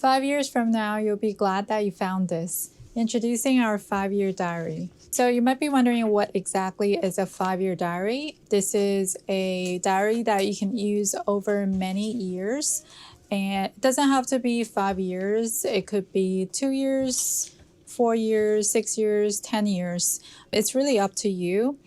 5 years from now, you'll be glad that you found this. Introducing our 5-year diary. So you might be wondering what exactly is a 5-year diary. This is a diary that you can use over many years. And it doesn't have to be 5 years. It could be 2 years, 4 years, 6 years, 10 years. It's really up to you.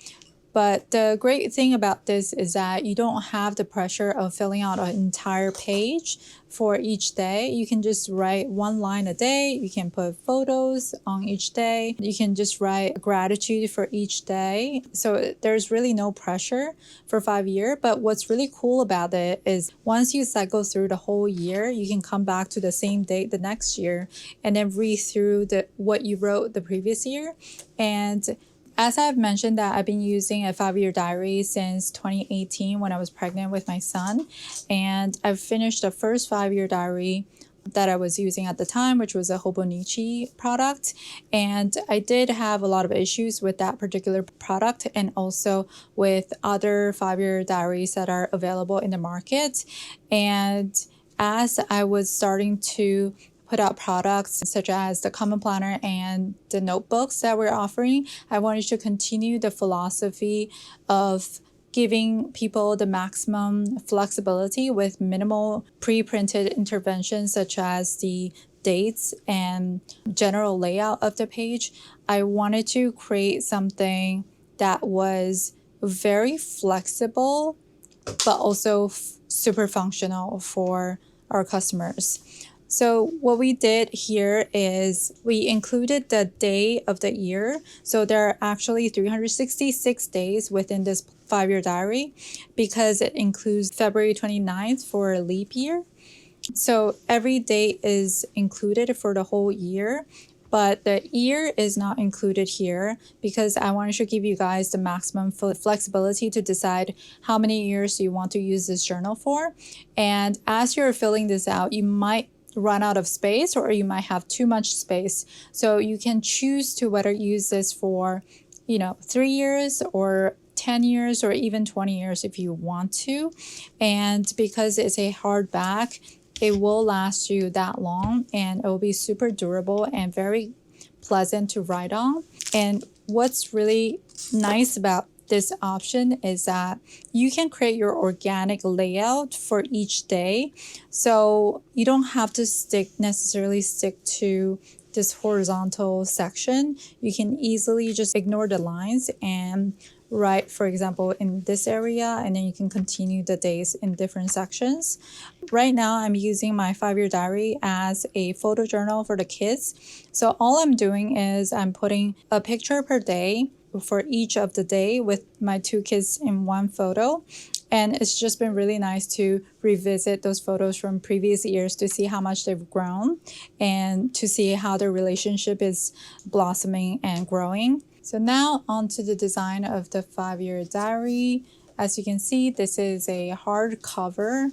But the great thing about this is that you don't have the pressure of filling out an entire page for each day. You can just write one line a day. You can put photos on each day. You can just write gratitude for each day. So there's really no pressure for 5 years. But what's really cool about it is once you cycle through the whole year, you can come back to the same date the next year and then read through what you wrote the previous year. And as I've mentioned that I've been using a 5-year diary since 2018 when I was pregnant with my son. And I've finished the first 5-year diary that I was using at the time, which was a Hobonichi product. And I did have a lot of issues with that particular product and also with other 5-year diaries that are available in the market. And as I was starting to put out products such as the common planner and the notebooks that we're offering, I wanted to continue the philosophy of giving people the maximum flexibility with minimal pre-printed interventions such as the dates and general layout of the page. I wanted to create something that was very flexible but also super functional for our customers. So what we did here is we included the day of the year. So there are actually 366 days within this 5-year diary because it includes February 29th for a leap year. So every day is included for the whole year, but the year is not included here because I wanted to give you guys the maximum flexibility to decide how many years you want to use this journal for. And as you're filling this out, you might run out of space or you might have too much space. So you can choose to whether use this for, 3 years or 10 years or even 20 years if you want to. And because it's a hardback, it will last you that long and it will be super durable and very pleasant to write on. And what's really nice about this option is that you can create your organic layout for each day. So you don't have to necessarily stick to this horizontal section. You can easily just ignore the lines and write, for example, in this area, and then you can continue the days in different sections. Right now, I'm using my 5-year diary as a photo journal for the kids. So all I'm doing is I'm putting a picture per day for each of the day with my 2 kids in one photo. And it's just been really nice to revisit those photos from previous years to see how much they've grown and to see how their relationship is blossoming and growing. So now onto the design of the 5-year diary. As you can see, this is a hardcover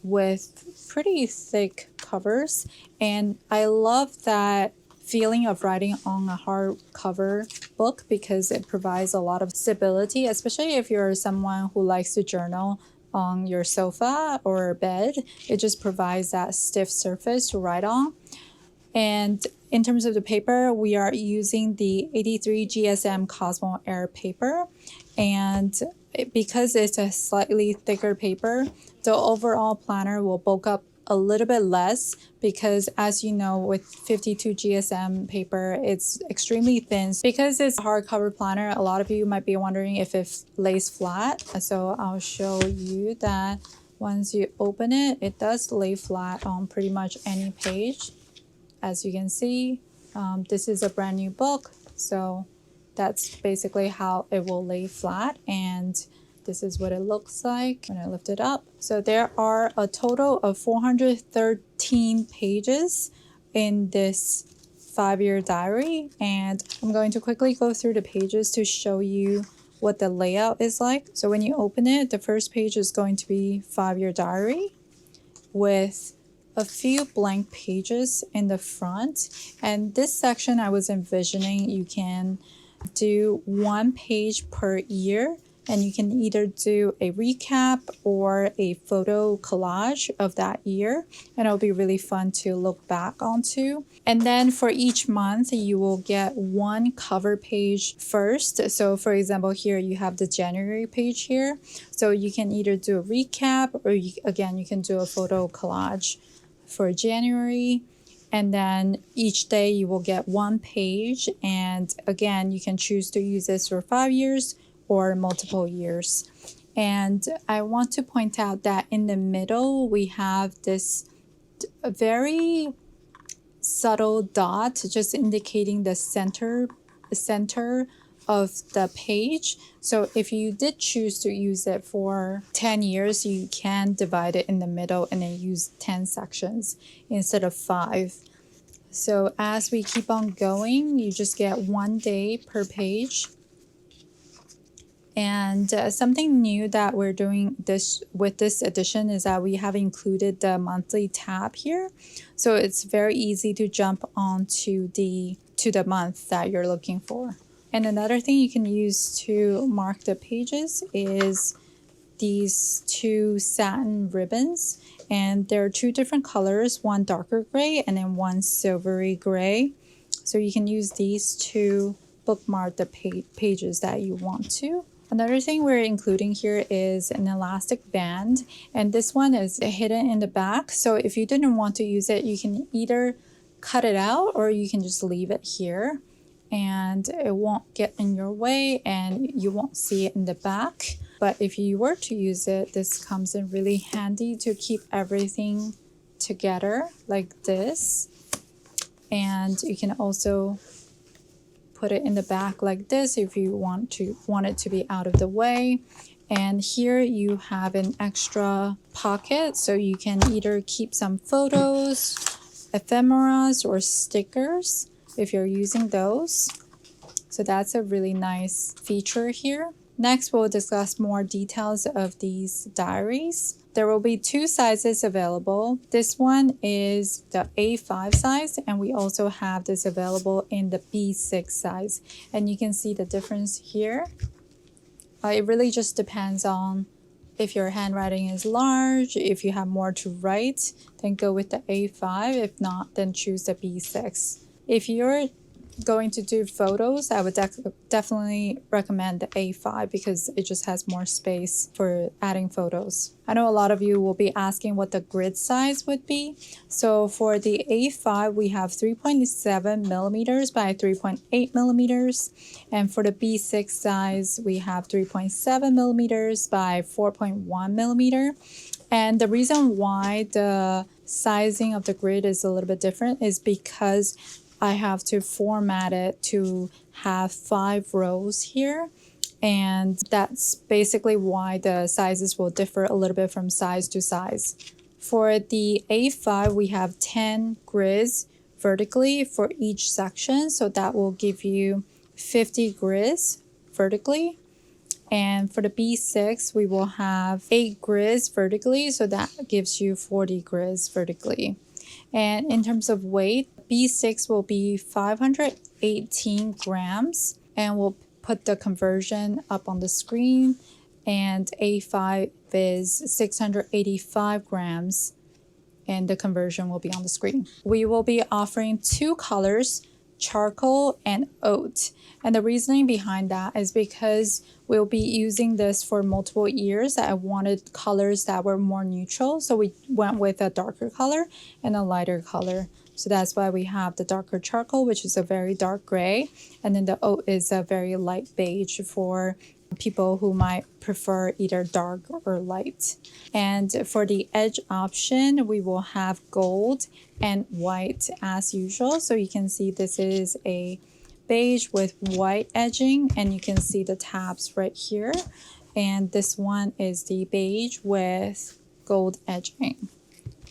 with pretty thick covers. And I love that feeling of writing on a hardcover book because it provides a lot of stability, especially if you're someone who likes to journal on your sofa or bed. It just provides that stiff surface to write on. And in terms of the paper, we are using the 83 GSM Cosmo Air paper. And because it's a slightly thicker paper, the overall planner will bulk up a little bit less because, as you know, with 52 GSM paper, it's extremely thin. Because it's a hardcover planner, a lot of you might be wondering if it lays flat. So I'll show you that once you open it, it does lay flat on pretty much any page. As you can see, this is a brand new book, so that's basically how it will lay flat, and this is what it looks like when I lift it up. So there are a total of 413 pages in this 5-year diary, and I'm going to quickly go through the pages to show you what the layout is like. So when you open it, the first page is going to be 5-year diary with a few blank pages in the front. And this section I was envisioning you can do 1 page per year and you can either do a recap or a photo collage of that year, and it'll be really fun to look back onto. And then for each month, you will get one cover page first. So for example, here you have the January page here. So you can either do a recap or again, you can do a photo collage for January. And then each day you will get one page. And again, you can choose to use this for 5 years or multiple years. And I want to point out that in the middle, we have this very subtle dot just indicating the center of the page. So if you did choose to use it for 10 years, you can divide it in the middle and then use 10 sections instead of 5. So as we keep on going, you just get 1 day per page. And something new that we're doing with this edition is that we have included the monthly tab here. So it's very easy to jump onto the month that you're looking for. And another thing you can use to mark the pages is these 2 satin ribbons. And there are 2 different colors, one darker gray and then one silvery gray. So you can use these to bookmark the pages that you want to. Another thing we're including here is an elastic band, and this one is hidden in the back. So if you didn't want to use it, you can either cut it out or you can just leave it here and it won't get in your way and you won't see it in the back. But if you were to use it, this comes in really handy to keep everything together like this. And you can also put it in the back like this if you want it to be out of the way. And here you have an extra pocket, so you can either keep some photos, ephemeras, or stickers if you're using those. So that's a really nice feature here. Next, we'll discuss more details of these diaries. There will be 2 sizes available. This one is the A5 size, and we also have this available in the B6 size. And you can see the difference here. It really just depends on if your handwriting is large. If you have more to write, then go with the A5. If not, then choose the B6. If you're going to do photos, I would definitely recommend the A5 because it just has more space for adding photos. I know a lot of you will be asking what the grid size would be. So for the A5, we have 3.7 millimeters by 3.8 millimeters. And for the B6 size, we have 3.7 millimeters by 4.1 millimeter. And the reason why the sizing of the grid is a little bit different is because I have to format it to have 5 rows here. And that's basically why the sizes will differ a little bit from size to size. For the A5, we have 10 grids vertically for each section. So that will give you 50 grids vertically. And for the B6, we will have 8 grids vertically. So that gives you 40 grids vertically. And in terms of weight, B6 will be 518 grams, and we'll put the conversion up on the screen. And A5 is 685 grams, and the conversion will be on the screen. We will be offering 2 colors, charcoal and oat. And the reasoning behind that is because we'll be using this for multiple years. I wanted colors that were more neutral, so we went with a darker color and a lighter color. So that's why we have the darker charcoal, which is a very dark gray, and then the oat is a very light beige for people who might prefer either dark or light. And for the edge option, we will have gold and white as usual. So you can see this is a beige with white edging, and you can see the tabs right here. And this one is the beige with gold edging.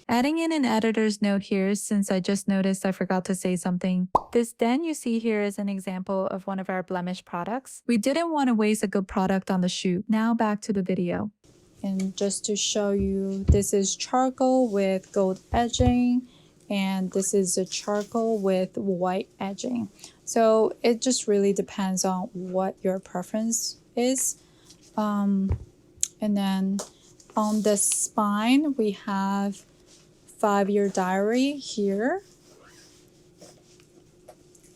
Adding in an editor's note here, since I just noticed I forgot to say something. This den you see here is an example of one of our blemish products. We didn't want to waste a good product on the shoot. Now back to the video. And just to show you, this is charcoal with gold edging, and this is a charcoal with white edging. So it just really depends on what your preference is. And then on the spine, we have 5-year diary here.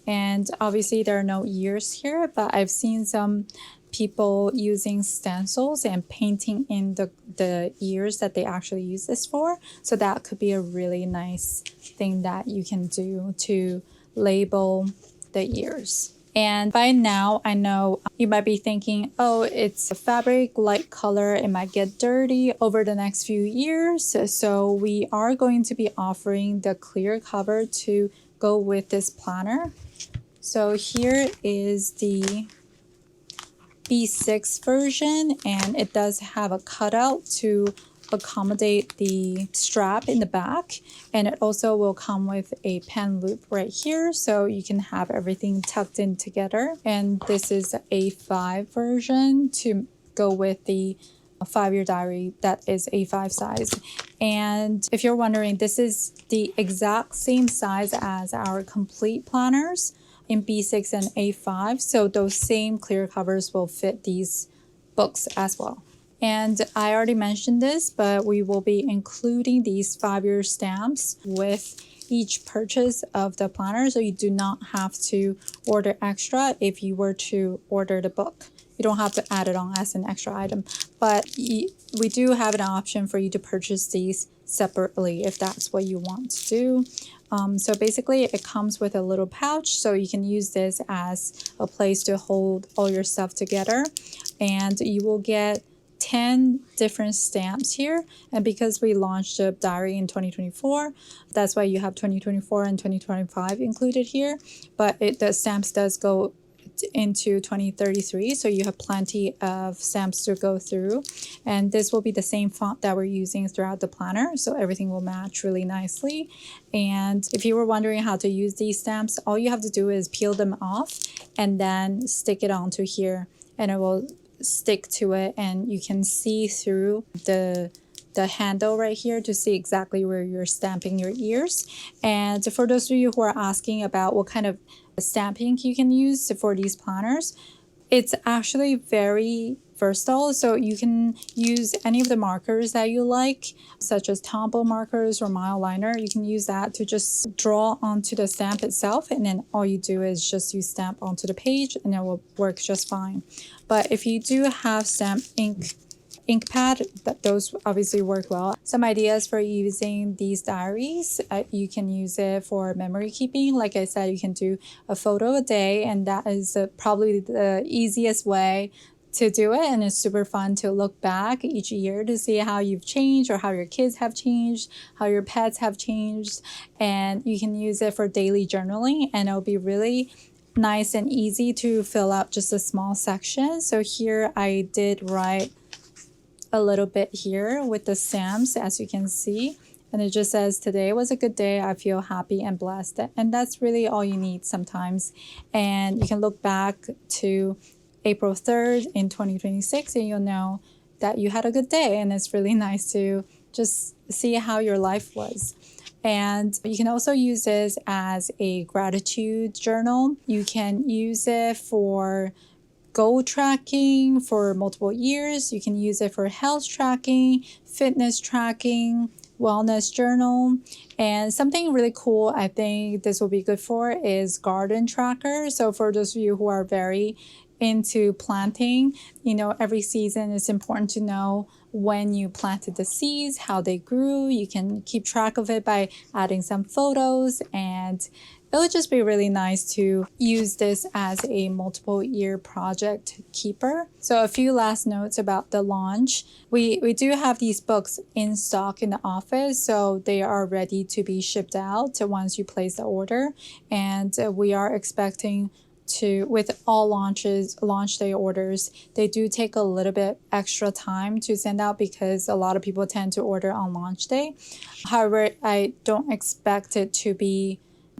And obviously there are no years here, but I've seen some people using stencils and painting in the years that they actually use this for. So that could be a really nice thing that you can do to label the years. And by now, I know you might be thinking, oh, it's a fabric, light color, it might get dirty over the next few years. So we are going to be offering the clear cover to go with this planner. So here is the B6 version, and it does have a cutout to accommodate the strap in the back, and it also will come with a pen loop right here so you can have everything tucked in together. And this is the A5 version to go with the 5-year diary that is A5 size. And if you're wondering, this is the exact same size as our complete planners in B6 and A5, so those same clear covers will fit these books as well. And I already mentioned this, but we will be including these 5-year stamps with each purchase of the planner, so you do not have to order extra if you were to order the book. You don't have to add it on as an extra item, but we do have an option for you to purchase these separately if that's what you want to do. So basically it comes with a little pouch, so you can use this as a place to hold all your stuff together, and you will get 10 different stamps here. And because we launched the diary in 2024, that's why you have 2024 and 2025 included here, but the stamps does go into 2033, so you have plenty of stamps to go through. And this will be the same font that we're using throughout the planner, so everything will match really nicely. And if you were wondering how to use these stamps, all you have to do is peel them off and then stick it onto here, and it will stick to it, and you can see through the handle right here to see exactly where you're stamping your ears. And for those of you who are asking about what kind of stamping you can use for these planners, it's actually very versatile. So you can use any of the markers that you like, such as Tombow markers or mile liner. You can use that to just draw onto the stamp itself, and then all you do is just use stamp onto the page and it will work just fine. But if you do have stamp ink pad, those obviously work well. Some ideas for using these diaries, you can use it for memory keeping. Like I said, you can do a photo a day, and that is probably the easiest way to do it, and it's super fun to look back each year to see how you've changed or how your kids have changed, how your pets have changed. And you can use it for daily journaling, and it'll be really nice and easy to fill out just a small section. So here I did write a little bit here with the stamps, as you can see, and it just says, today was a good day, I feel happy and blessed. And that's really all you need sometimes. And you can look back to April 3rd in 2026 and you'll know that you had a good day, and it's really nice to just see how your life was. And you can also use this as a gratitude journal. You can use it for goal tracking for multiple years. You can use it for health tracking, fitness tracking, wellness journal. And something really cool I think this will be good for is garden tracker. So for those of you who are very into planting, every season it's important to know when you planted the seeds, how they grew. You can keep track of it by adding some photos, and it would just be really nice to use this as a multiple year project keeper. So a few last notes about the launch. We do have these books in stock in the office, so they are ready to be shipped out once you place the order. And we are expecting with all launch day orders, they do take a little bit extra time to send out because a lot of people tend to order on launch day. However, I don't expect it to be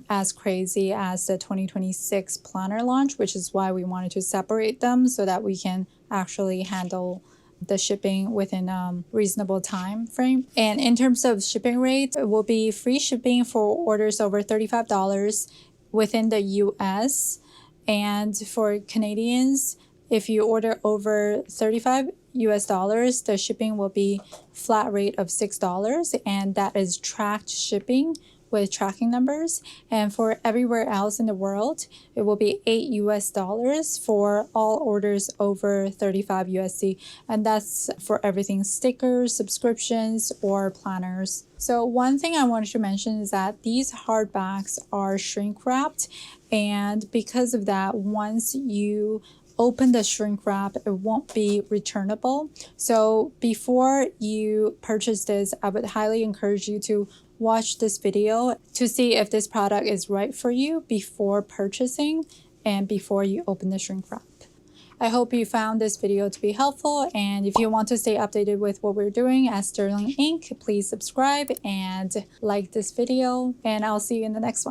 as crazy as the 2026 planner launch, which is why we wanted to separate them so that we can actually handle the shipping within a reasonable time frame. And in terms of shipping rates, it will be free shipping for orders over $35 within the US. And for Canadians, If you order over 35 US dollars, the shipping will be flat rate of $6, and that is tracked shipping with tracking numbers. And for everywhere else in the world, it will be 8 US dollars for all orders over 35 USD. And that's for everything: stickers, subscriptions, or planners. So one thing I wanted to mention is that these hardbacks are shrink wrapped, and because of that, once you open the shrink wrap, it won't be returnable. So before you purchase this, I would highly encourage you to watch this video to see if this product is right for you before purchasing and before you open the shrink wrap. I hope you found this video to be helpful, and if you want to stay updated with what we're doing at Sterling Ink, please subscribe and like this video, and I'll see you in the next one.